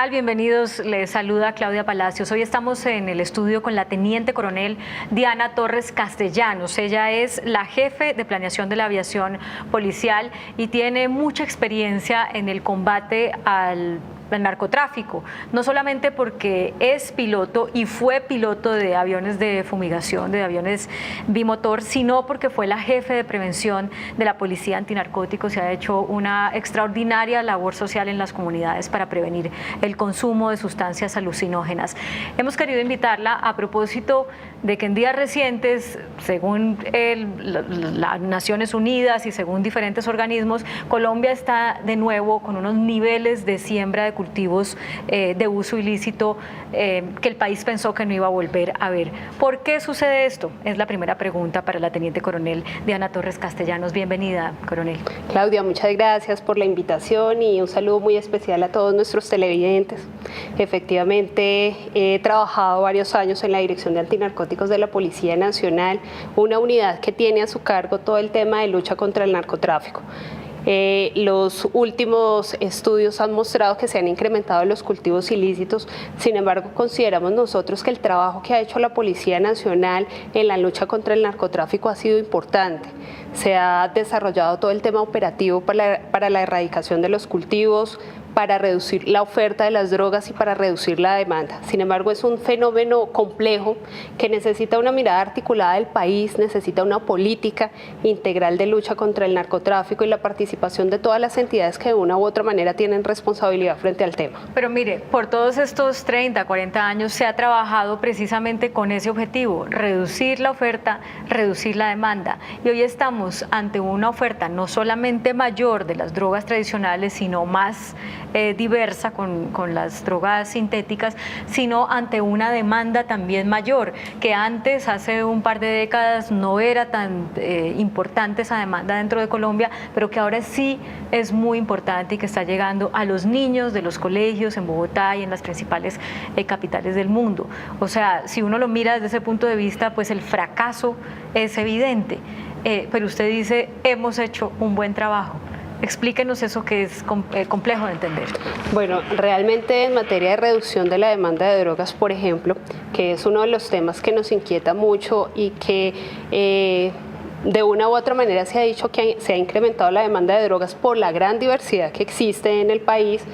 tal? Bienvenidos, les saluda Claudia Palacios. Hoy estamos en el estudio con la Teniente Coronel Diana Torres Castellanos. Ella es la jefe de planeación de la aviación policial y tiene mucha experiencia en el combate al narcotráfico, no solamente porque es piloto y fue piloto de aviones de fumigación, de aviones bimotor, sino porque fue la jefe de prevención de la Policía Antinarcóticos y ha hecho una extraordinaria labor social en las comunidades para prevenir el consumo de sustancias alucinógenas. Hemos querido invitarla a propósito de que en días recientes, según las Naciones Unidas y según diferentes organismos, Colombia está de nuevo con unos niveles de siembra de cultivos de uso ilícito que el país pensó que no iba a volver a ver. ¿Por qué sucede esto? Es la primera pregunta para la Teniente Coronel Diana Torres Castellanos. Bienvenida, Coronel. Claudia, muchas gracias por la invitación y un saludo muy especial a todos nuestros televidentes. Efectivamente, he trabajado varios años en la Dirección de Antinarcóticos de la Policía Nacional, una unidad que tiene a su cargo todo el tema de lucha contra el narcotráfico. Los últimos estudios han mostrado que se han incrementado los cultivos ilícitos. Sin embargo, consideramos nosotros que el trabajo que ha hecho la Policía Nacional en la lucha contra el narcotráfico ha sido importante. Se ha desarrollado todo el tema operativo para la erradicación de los cultivos, para reducir la oferta de las drogas y para reducir la demanda. Sin embargo, es un fenómeno complejo que necesita una mirada articulada del país, necesita una política integral de lucha contra el narcotráfico y la participación de todas las entidades que de una u otra manera tienen responsabilidad frente al tema. Pero mire, por todos estos 30, 40 años se ha trabajado precisamente con ese objetivo, reducir la oferta, reducir la demanda. Y hoy estamos ante una oferta no solamente mayor de las drogas tradicionales, sino más diversa con las drogas sintéticas, sino ante una demanda también mayor, que antes, hace un par de décadas, no era tan importante esa demanda dentro de Colombia, pero que ahora sí es muy importante y que está llegando a los niños de los colegios en Bogotá y en las principales capitales del mundo. O sea, si uno lo mira desde ese punto de vista, pues el fracaso es evidente, pero usted dice, hemos hecho un buen trabajo. Explíquenos eso que es complejo de entender. Bueno, realmente en materia de reducción de la demanda de drogas, por ejemplo, que es uno de los temas que nos inquieta mucho y que de una u otra manera se ha dicho que se ha incrementado la demanda de drogas por la gran diversidad que existe en el país.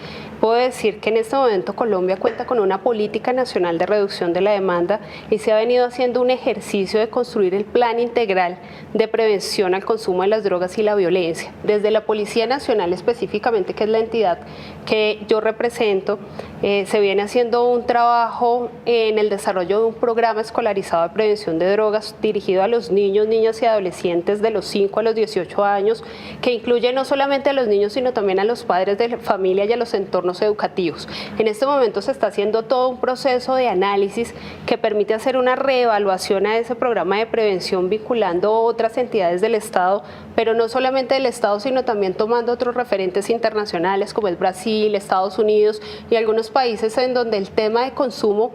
Puedo decir que en este momento Colombia cuenta con una política nacional de reducción de la demanda y se ha venido haciendo un ejercicio de construir el plan integral de prevención al consumo de las drogas y la violencia. Desde la Policía Nacional específicamente, que es la entidad que yo represento, se viene haciendo un trabajo en el desarrollo de un programa escolarizado de prevención de drogas dirigido a los niños, niñas y adolescentes de los 5 a los 18 años, que incluye no solamente a los niños, sino también a los padres de familia y a los entornos educativos. En este momento se está haciendo todo un proceso de análisis que permite hacer una reevaluación a ese programa de prevención vinculando otras entidades del Estado, pero no solamente del Estado, sino también tomando otros referentes internacionales como es Brasil, Estados Unidos y algunos países en donde el tema de consumo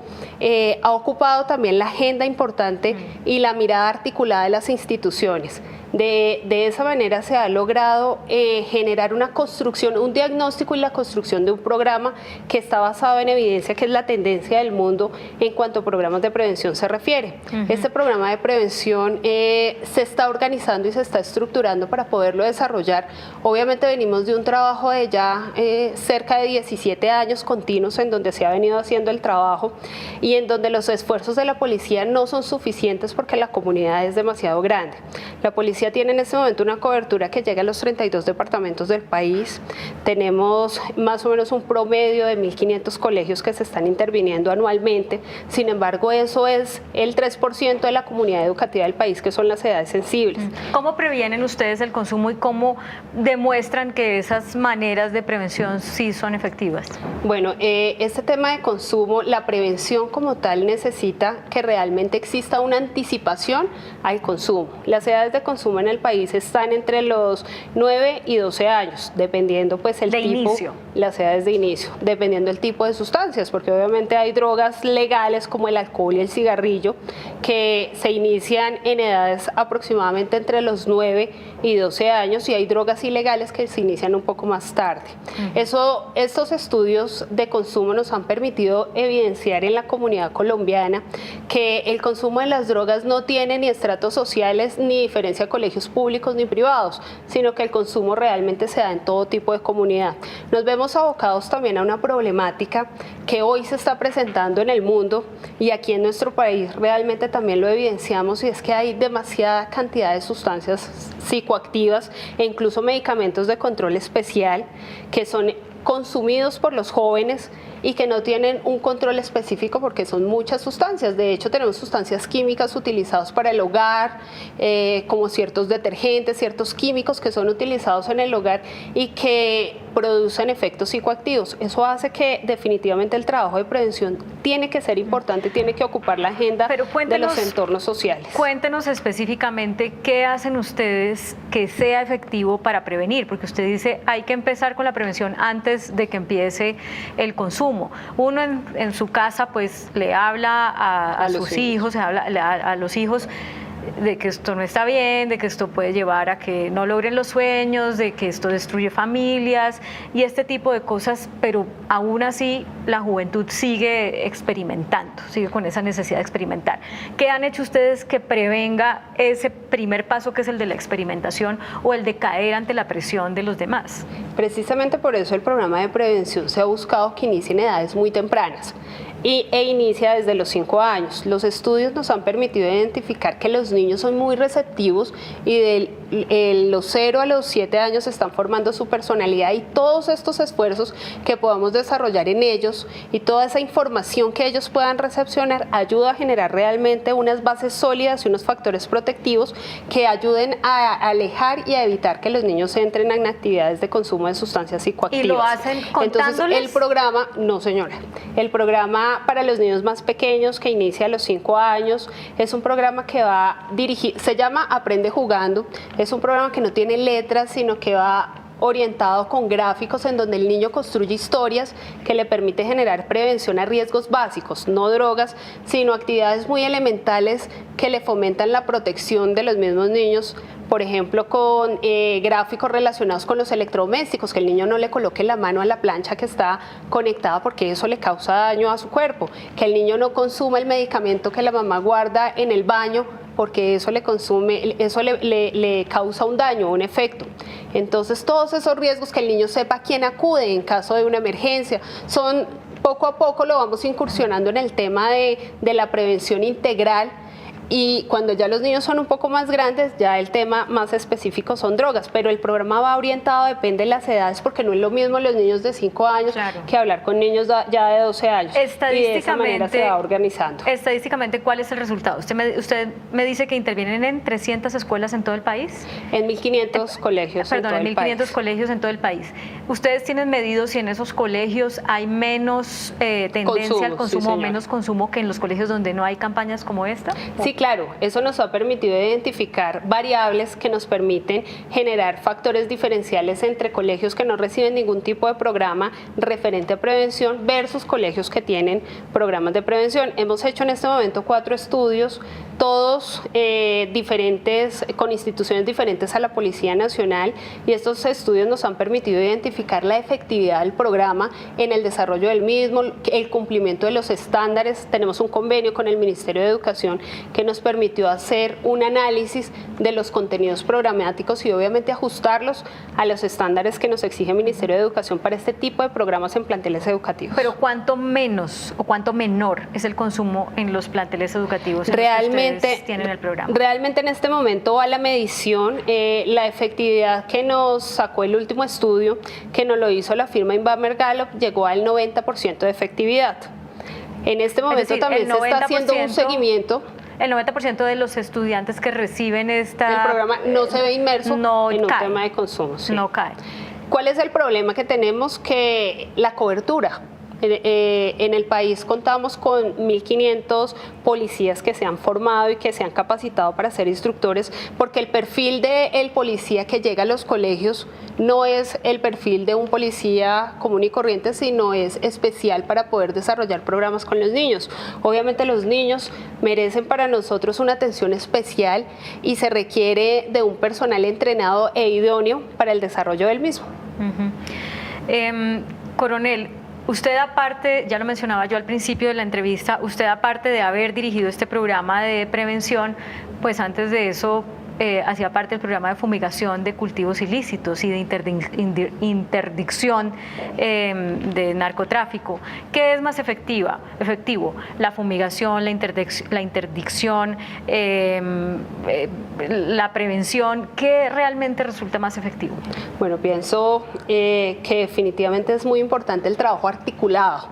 ha ocupado también la agenda importante y la mirada articulada de las instituciones. De esa manera se ha logrado generar una construcción, un diagnóstico y la construcción de un programa que está basado en evidencia, que es la tendencia del mundo en cuanto a programas de prevención se refiere. Este programa de prevención se está organizando y se está estructurando para poderlo desarrollar. Obviamente venimos de un trabajo de ya cerca de 17 años continuos en donde se ha venido haciendo el trabajo y en donde los esfuerzos de la policía no son suficientes porque la comunidad es demasiado grande. La policía tiene en este momento una cobertura que llega a los 32 departamentos del país. Tenemos más o menos un promedio de 1.500 colegios que se están interviniendo anualmente. Sin embargo, eso es el 3% de la comunidad educativa del país, que son las edades sensibles. ¿Cómo previenen ustedes el consumo y cómo demuestran que esas maneras de prevención sí son efectivas? Bueno, este tema de consumo, la prevención como tal necesita que realmente exista una anticipación al consumo. Las edades de consumo consumo en el país están entre los 9 y 12 años, dependiendo pues el tipo, inicio. las edades de inicio, dependiendo el tipo de sustancias, porque obviamente hay drogas legales como el alcohol y el cigarrillo que se inician en edades aproximadamente entre los 9 y 12 años, y hay drogas ilegales que se inician un poco más tarde. Estos estudios de consumo nos han permitido evidenciar en la comunidad colombiana que el consumo de las drogas no tiene ni estratos sociales ni diferencia de colegios públicos ni privados, sino que el consumo realmente se da en todo tipo de comunidad. Nos vemos abocados también a una problemática que hoy se está presentando en el mundo, y aquí en nuestro país realmente también lo evidenciamos, y es que hay demasiada cantidad de sustancias psicoactivas e incluso medicamentos de control especial que son consumidos por los jóvenes y que no tienen un control específico porque son muchas sustancias. De hecho, tenemos sustancias químicas utilizadas para el hogar, como ciertos detergentes, ciertos químicos que son utilizados en el hogar y que producen efectos psicoactivos. Eso hace que definitivamente el trabajo de prevención tiene que ser importante, tiene que ocupar la agenda de los entornos sociales. Cuéntenos específicamente qué hacen ustedes que sea efectivo para prevenir, porque usted dice hay que empezar con la prevención antes de que empiece el consumo. Uno en su casa pues le habla a sus hijos, a los hijos de que esto no está bien, de que esto puede llevar a que no logren los sueños, de que esto destruye familias y este tipo de cosas, pero aún así la juventud sigue experimentando, sigue con esa necesidad de experimentar. ¿Qué han hecho ustedes que prevenga ese primer paso que es el de la experimentación o el de caer ante la presión de los demás? Precisamente por eso el programa de prevención se ha buscado que inicie en edades muy tempranas e inicia desde los 5 años. Los estudios nos han permitido identificar que los niños son muy receptivos y de los 0 a los 7 años están formando su personalidad, y todos estos esfuerzos que podamos desarrollar en ellos y toda esa información que ellos puedan recepcionar ayuda a generar realmente unas bases sólidas y unos factores protectivos que ayuden a alejar y a evitar que los niños entren en actividades de consumo de sustancias psicoactivas. ¿Y lo hacen contándoles? Entonces, el programa, no señora, el programa para los niños más pequeños que inicia a los 5 años es un programa que va dirigido, se llama Aprende Jugando, es un programa que no tiene letras, sino que va orientado con gráficos en donde el niño construye historias que le permite generar prevención a riesgos básicos, no drogas, sino actividades muy elementales que le fomentan la protección de los mismos niños. Por ejemplo, con gráficos relacionados con los electrodomésticos, que el niño no le coloque la mano a la plancha que está conectada porque eso le causa daño a su cuerpo, que el niño no consuma el medicamento que la mamá guarda en el baño porque eso le causa un daño, un efecto. Entonces, todos esos riesgos, que el niño sepa a quién acude en caso de una emergencia, son poco a poco lo vamos incursionando en el tema de la prevención integral. Y cuando ya los niños son un poco más grandes, ya el tema más específico son drogas, pero el programa va orientado, depende de las edades, porque no es lo mismo los niños de 5 años que hablar con niños ya de 12 años. Estadísticamente, y de esa manera se va organizando. Estadísticamente, ¿cuál es el resultado? Usted me dice que intervienen en 300 escuelas en todo el país. En 1.500 colegios en todo el país. Perdón, en 1.500 colegios en todo el país. ¿Ustedes tienen medido si en esos colegios hay menos tendencia al consumo, sí, o menos consumo que en los colegios donde no hay campañas como esta? Sí, claro, eso nos ha permitido identificar variables que nos permiten generar factores diferenciales entre colegios que no reciben ningún tipo de programa referente a prevención versus colegios que tienen programas de prevención. Hemos hecho en este momento 4 estudios, todos diferentes, con instituciones diferentes a la Policía Nacional, y estos estudios nos han permitido identificar la efectividad del programa en el desarrollo del mismo, el cumplimiento de los estándares. Tenemos un convenio con el Ministerio de Educación que nos permitió hacer un análisis de los contenidos programáticos y obviamente ajustarlos a los estándares que nos exige el Ministerio de Educación para este tipo de programas en planteles educativos. Pero ¿cuánto menos o cuánto menor es el consumo en los planteles educativos en realmente los que ustedes tienen el programa? Realmente en este momento va la medición, la efectividad que nos sacó el último estudio, que nos lo hizo la firma Inbamer Gallup, llegó al 90% de efectividad. En este momento también se está haciendo un seguimiento. El 90% de los estudiantes que reciben el programa no se ve inmerso en un tema de consumo. Sí. No cae. ¿Cuál es el problema que tenemos? Que la cobertura En el país contamos con 1.500 policías que se han formado y que se han capacitado para ser instructores, porque el perfil del policía que llega a los colegios no es el perfil de un policía común y corriente, sino es especial para poder desarrollar programas con los niños. Obviamente los niños merecen para nosotros una atención especial y se requiere de un personal entrenado e idóneo para el desarrollo del mismo. Coronel, usted aparte, ya lo mencionaba yo al principio de la entrevista, usted aparte de haber dirigido este programa de prevención, pues antes de eso hacía parte del programa de fumigación de cultivos ilícitos y de interdicción de narcotráfico. ¿Qué es más efectivo? ¿La fumigación, la interdicción, la prevención? ¿Qué realmente resulta más efectivo? Bueno, pienso que definitivamente es muy importante el trabajo articulado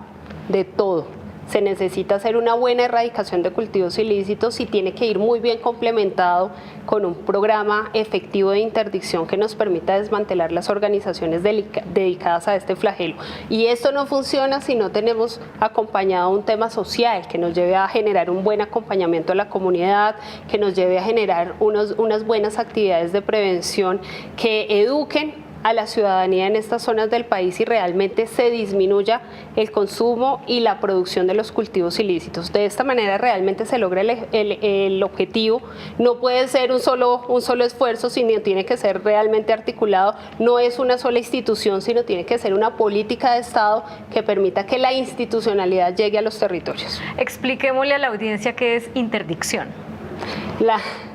de todo. Se necesita hacer una buena erradicación de cultivos ilícitos y tiene que ir muy bien complementado con un programa efectivo de interdicción que nos permita desmantelar las organizaciones dedicadas a este flagelo. Y esto no funciona si no tenemos acompañado un tema social que nos lleve a generar un buen acompañamiento a la comunidad, que nos lleve a generar unas buenas actividades de prevención que eduquen a la ciudadanía en estas zonas del país y realmente se disminuya el consumo y la producción de los cultivos ilícitos. De esta manera realmente se logra el objetivo. No puede ser un solo esfuerzo, sino tiene que ser realmente articulado. No es una sola institución, sino tiene que ser una política de Estado que permita que la institucionalidad llegue a los territorios. Expliquémosle a la audiencia qué es interdicción.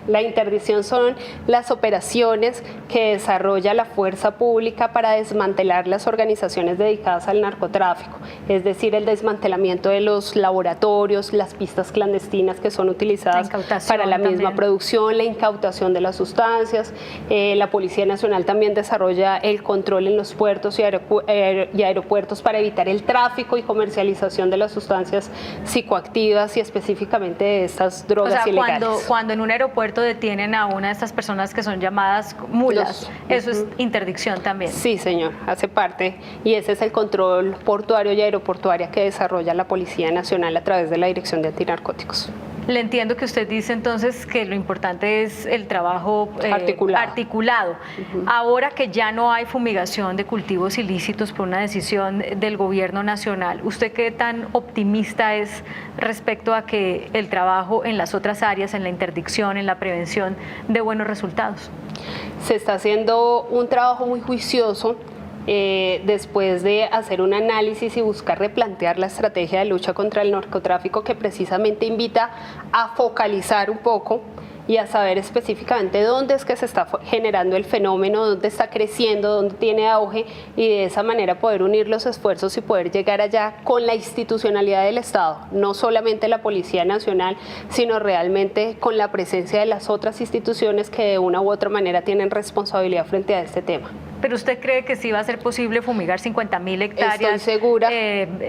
La interdicción son las operaciones que desarrolla la fuerza pública para desmantelar las organizaciones dedicadas al narcotráfico, es decir, el desmantelamiento de los laboratorios, las pistas clandestinas que son utilizadas para la misma producción, la incautación de las sustancias. La Policía Nacional también desarrolla el control en los puertos y aeropuertos para evitar el tráfico y comercialización de las sustancias psicoactivas y específicamente de estas drogas ilegales. Cuando en un aeropuerto detienen a una de estas personas que son llamadas mulas, eso es interdicción también. Sí, señor, hace parte, y ese es el control portuario y aeroportuario que desarrolla la Policía Nacional a través de la Dirección de Antinarcóticos. Le entiendo que usted dice entonces que lo importante es el trabajo articulado. Ahora que ya no hay fumigación de cultivos ilícitos por una decisión del gobierno nacional, ¿usted qué tan optimista es respecto a que el trabajo en las otras áreas, en la interdicción, en la prevención, dé buenos resultados? Se está haciendo un trabajo muy juicioso. Después de hacer un análisis y buscar replantear la estrategia de lucha contra el narcotráfico, que precisamente invita a focalizar un poco y a saber específicamente dónde es que se está generando el fenómeno, dónde está creciendo, dónde tiene auge, y de esa manera poder unir los esfuerzos y poder llegar allá con la institucionalidad del Estado, no solamente la Policía Nacional, sino realmente con la presencia de las otras instituciones que de una u otra manera tienen responsabilidad frente a este tema. ¿Pero usted cree que sí va a ser posible fumigar 50.000 hectáreas Estoy segura.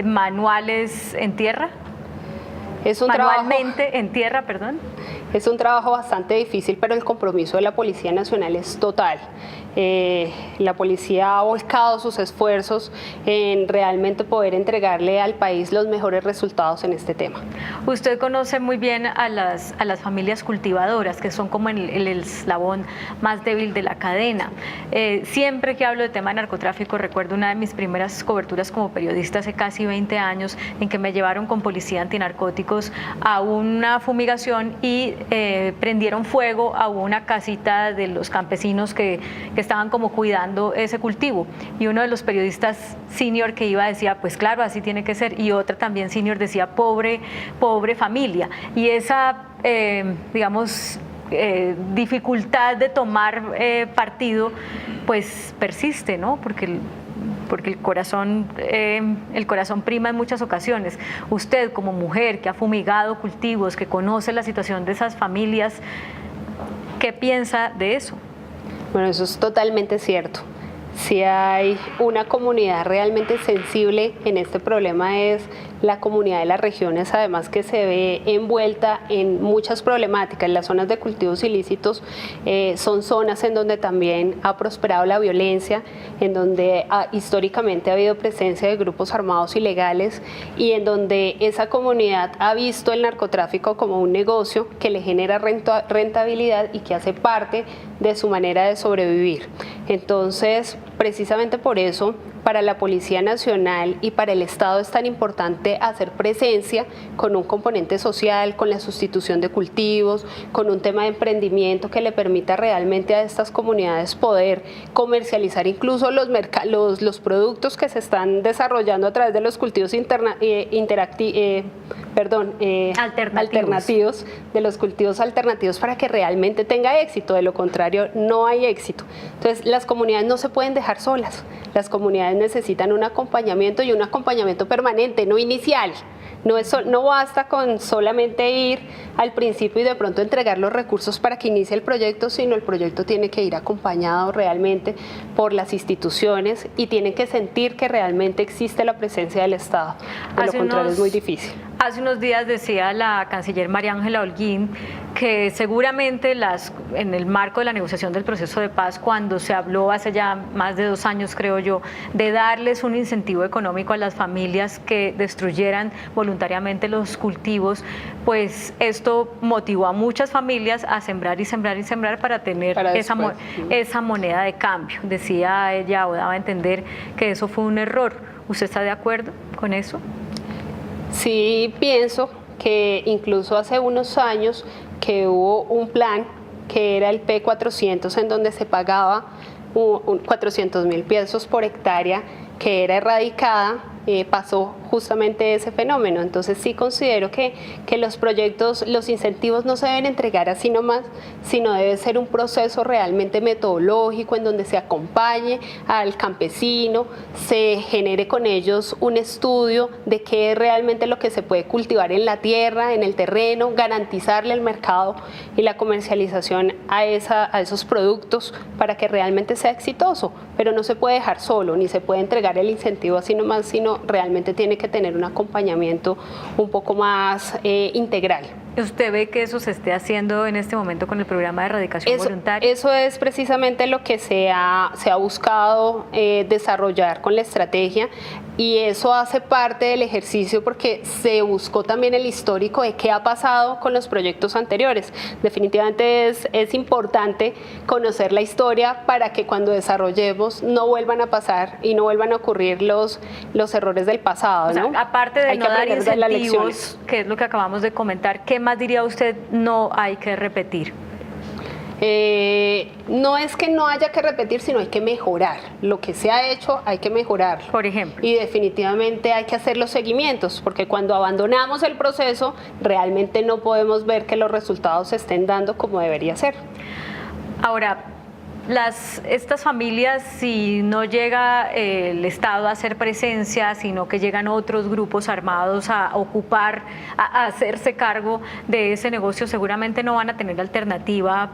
Manuales en tierra? Manualmente en tierra, perdón. Es un trabajo bastante difícil, pero el compromiso de la Policía Nacional es total. La policía ha volcado sus esfuerzos en realmente poder entregarle al país los mejores resultados en este tema. Usted conoce muy bien a las familias cultivadoras, que son como el eslabón más débil de la cadena. Siempre que hablo de tema de narcotráfico, recuerdo una de mis primeras coberturas como periodista hace casi 20 años, en que me llevaron con policía antinarcóticos a una fumigación y prendieron fuego a una casita de los campesinos que estaban como cuidando ese cultivo, y uno de los periodistas senior que iba decía, pues claro, así tiene que ser, y otra también senior decía, pobre familia, y esa digamos dificultad de tomar partido pues persiste, ¿no? Porque el corazón prima en muchas ocasiones. Usted como mujer que ha fumigado cultivos, que conoce la situación de esas familias, ¿qué piensa de eso? Bueno, eso es totalmente cierto. si hay una comunidad realmente sensible en este problema es la comunidad de las regiones, además que se ve envuelta en muchas problemáticas. Las zonas de cultivos ilícitos son zonas en donde también ha prosperado la violencia, en donde históricamente ha habido presencia de grupos armados ilegales y en donde esa comunidad ha visto el narcotráfico como un negocio que le genera rentabilidad y que hace parte de su manera de sobrevivir. Entonces, precisamente por eso, para la Policía Nacional y para el Estado es tan importante hacer presencia con un componente social, con la sustitución de cultivos, con un tema de emprendimiento que le permita realmente a estas comunidades poder comercializar incluso los productos que se están desarrollando a través de los cultivos alternativos, de los cultivos alternativos para que realmente tenga éxito. De lo contrario, no hay éxito. Entonces, las comunidades no se pueden dejar solas. Las comunidades necesitan un acompañamiento y un acompañamiento permanente, no inicial. No basta con solamente ir al principio y de pronto entregar los recursos para que inicie el proyecto, sino el proyecto tiene que ir acompañado realmente por las instituciones y tienen que sentir que realmente existe la presencia del Estado. De lo contrario es muy difícil. Hace unos días decía la canciller María Ángela Holguín que seguramente en el marco de la negociación del proceso de paz, cuando se habló hace ya más de 2 años, creo yo, de darles un incentivo económico a las familias que destruyeran voluntariamente los cultivos, pues esto motivó a muchas familias a sembrar y sembrar y sembrar para tener esa moneda de cambio. Decía ella o daba a entender que eso fue un error. ¿Usted está de acuerdo con eso? Sí, pienso que incluso hace unos años que hubo un plan que era el P400 en donde se pagaba 400.000 pesos por hectárea que era erradicada, pasó justamente ese fenómeno. Entonces sí considero que los proyectos, los incentivos no se deben entregar así nomás, sino debe ser un proceso realmente metodológico en donde se acompañe al campesino, se genere con ellos un estudio de qué es realmente lo que se puede cultivar en la tierra, en el terreno, garantizarle el mercado y la comercialización a esos productos para que realmente sea exitoso, pero no se puede dejar solo, ni se puede entregar el incentivo así nomás, sino realmente tiene que tener un acompañamiento un poco más integral. ¿Usted ve que eso se esté haciendo en este momento con el programa de erradicación voluntaria? Eso es precisamente lo que se ha buscado desarrollar con la estrategia y eso hace parte del ejercicio porque se buscó también el histórico de qué ha pasado con los proyectos anteriores. Definitivamente es importante conocer la historia para que cuando desarrollemos no vuelvan a pasar y no vuelvan a ocurrir los errores del pasado, ¿no? O sea, aparte de no dar incentivos, que es lo que acabamos de comentar, ¿qué más diría usted no hay que repetir? No es que no haya que repetir, sino hay que mejorar. Lo que se ha hecho hay que mejorar. Por ejemplo. Y definitivamente hay que hacer los seguimientos, porque cuando abandonamos el proceso, realmente no podemos ver que los resultados se estén dando como debería ser. Ahora, estas familias, si no llega el Estado a hacer presencia, sino que llegan otros grupos armados a ocupar, a hacerse cargo de ese negocio, seguramente no van a tener alternativa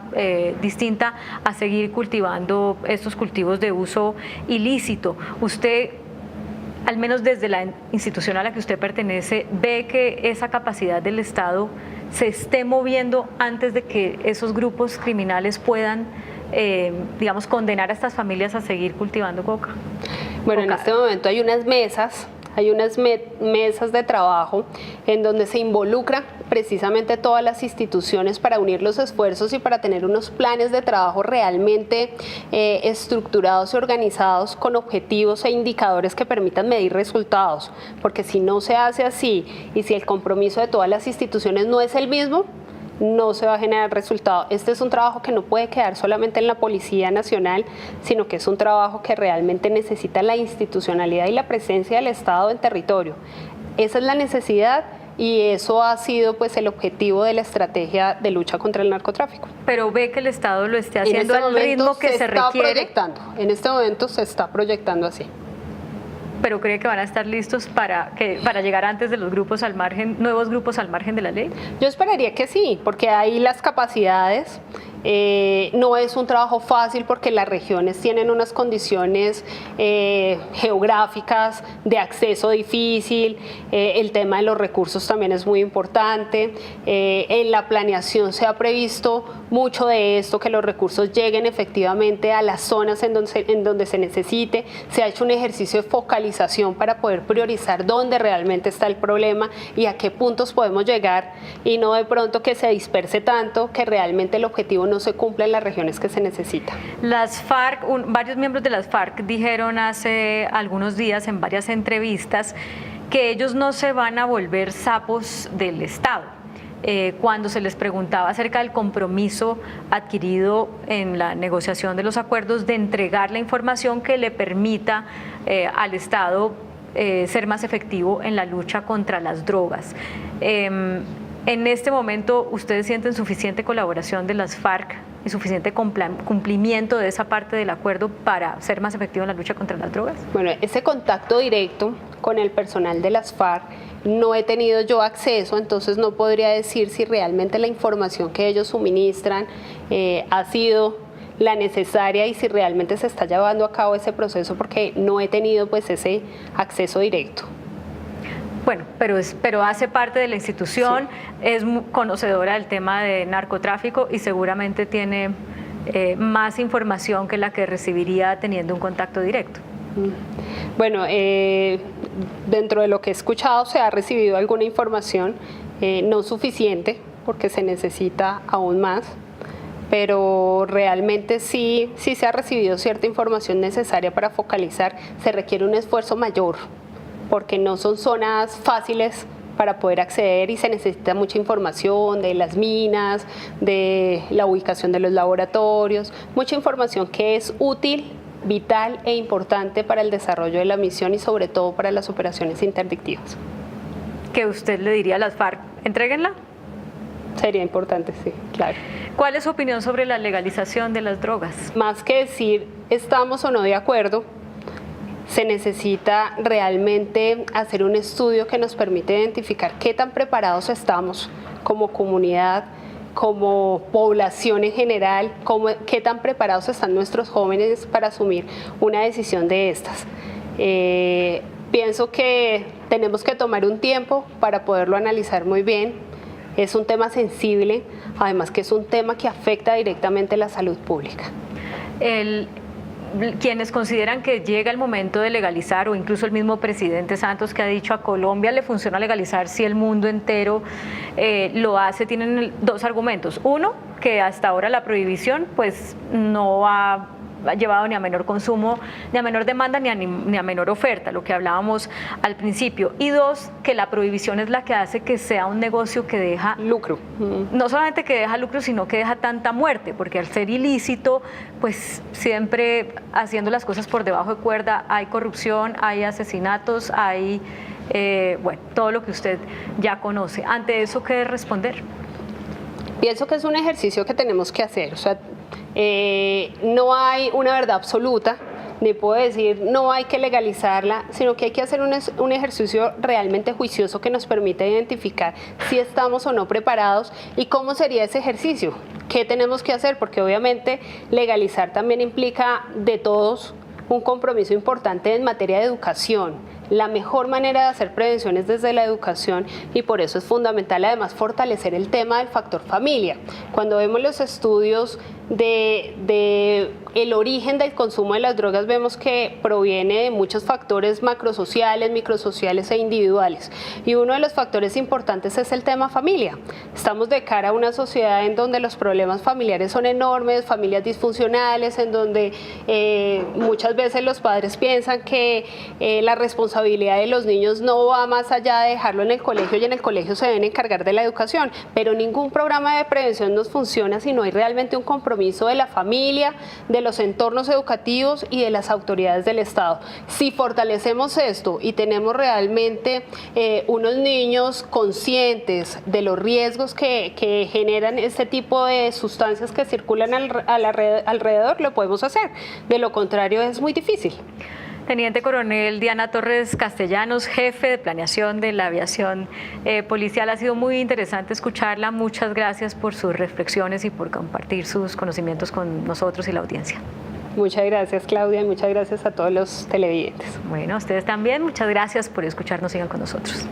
distinta a seguir cultivando estos cultivos de uso ilícito. Usted, al menos desde la institución a la que usted pertenece, ve que esa capacidad del Estado se esté moviendo antes de que esos grupos criminales puedan digamos, condenar a estas familias a seguir cultivando coca. Bueno, en este momento hay unas mesas de trabajo en donde se involucran precisamente todas las instituciones para unir los esfuerzos y para tener unos planes de trabajo realmente estructurados y organizados con objetivos e indicadores que permitan medir resultados, porque si no se hace así y si el compromiso de todas las instituciones no es el mismo, no se va a generar resultado. Este es un trabajo que no puede quedar solamente en la Policía Nacional, sino que es un trabajo que realmente necesita la institucionalidad y la presencia del Estado en territorio. Esa es la necesidad y eso ha sido pues el objetivo de la estrategia de lucha contra el narcotráfico. Pero ve que el Estado lo esté haciendo al ritmo que se requiere. En este momento se está proyectando así. ¿Pero cree que van a estar listos para llegar antes de los grupos al margen, nuevos grupos al margen de la ley? Yo esperaría que sí, porque hay las capacidades No es un trabajo fácil porque las regiones tienen unas condiciones geográficas de acceso difícil, el tema de los recursos también es muy importante. En la planeación se ha previsto mucho de esto, que los recursos lleguen efectivamente a las zonas en donde se necesite. Se ha hecho un ejercicio de focalización para poder priorizar dónde realmente está el problema y a qué puntos podemos llegar, y no de pronto que se disperse tanto que realmente el objetivo no se cumpla en las regiones que se necesita. Las FARC, varios miembros de las FARC dijeron hace algunos días en varias entrevistas que ellos no se van a volver sapos del Estado. Cuando se les preguntaba acerca del compromiso adquirido en la negociación de los acuerdos de entregar la información que le permita al Estado ser más efectivo en la lucha contra las drogas. En este momento, ¿ustedes sienten suficiente colaboración de las FARC y suficiente cumplimiento de esa parte del acuerdo para ser más efectivo en la lucha contra las drogas? Bueno, ese contacto directo con el personal de las FARC no he tenido yo acceso, entonces no podría decir si realmente la información que ellos suministran ha sido la necesaria y si realmente se está llevando a cabo ese proceso, porque no he tenido pues ese acceso directo. Bueno, pero hace parte de la institución, sí. Es conocedora del tema de narcotráfico y seguramente tiene más información que la que recibiría teniendo un contacto directo. Bueno, dentro de lo que he escuchado se ha recibido alguna información, no suficiente porque se necesita aún más, pero realmente sí se ha recibido cierta información necesaria para focalizar. Se requiere un esfuerzo mayor porque no son zonas fáciles para poder acceder y se necesita mucha información de las minas, de la ubicación de los laboratorios, mucha información que es útil, vital e importante para el desarrollo de la misión y sobre todo para las operaciones interdictivas. ¿Qué usted le diría a las FARC? ¿Entréguenla? Sería importante, sí, claro. ¿Cuál es su opinión sobre la legalización de las drogas? Más que decir estamos o no de acuerdo, se necesita realmente hacer un estudio que nos permita identificar qué tan preparados estamos como comunidad, como población en general, qué tan preparados están nuestros jóvenes para asumir una decisión de estas. Pienso que tenemos que tomar un tiempo para poderlo analizar muy bien. Es un tema sensible, además que es un tema que afecta directamente la salud pública. Quienes consideran que llega el momento de legalizar, o incluso el mismo presidente Santos que ha dicho a Colombia le funciona legalizar si el mundo entero lo hace, tienen dos argumentos. Uno, que hasta ahora la prohibición pues no ha llevado ni a menor consumo, ni a menor demanda, ni a menor oferta, lo que hablábamos al principio. Y dos, que la prohibición es la que hace que sea un negocio que deja lucro. No solamente que deja lucro, sino que deja tanta muerte, porque al ser ilícito, pues siempre haciendo las cosas por debajo de cuerda, hay corrupción, hay asesinatos, hay, bueno, todo lo que usted ya conoce. Ante eso, ¿qué responder? Pienso que es un ejercicio que tenemos que hacer, o sea, no hay una verdad absoluta, ni puedo decir no hay que legalizarla, sino que hay que hacer un ejercicio realmente juicioso que nos permita identificar si estamos o no preparados y cómo sería ese ejercicio, qué tenemos que hacer, porque obviamente legalizar también implica de todos un compromiso importante en materia de educación. La mejor manera de hacer prevención es desde la educación y por eso es fundamental además fortalecer el tema del factor familia. Cuando vemos los estudios de el origen del consumo de las drogas, vemos que proviene de muchos factores macrosociales, microsociales e individuales. Y uno de los factores importantes es el tema familia. Estamos de cara a una sociedad en donde los problemas familiares son enormes, familias disfuncionales, en donde muchas veces los padres piensan que la responsabilidad de los niños no va más allá de dejarlo en el colegio y en el colegio se deben encargar de la educación, pero ningún programa de prevención nos funciona si no hay realmente un compromiso de la familia, de los entornos educativos y de las autoridades del Estado. Si fortalecemos esto y tenemos realmente unos niños conscientes de los riesgos que generan este tipo de sustancias que circulan alrededor, lo podemos hacer. De lo contrario es muy difícil. Teniente Coronel Diana Torres Castellanos, jefe de planeación de la aviación policial. Ha sido muy interesante escucharla. Muchas gracias por sus reflexiones y por compartir sus conocimientos con nosotros y la audiencia. Muchas gracias, Claudia, y muchas gracias a todos los televidentes. Bueno, a ustedes también. Muchas gracias por escucharnos. Sigan con nosotros.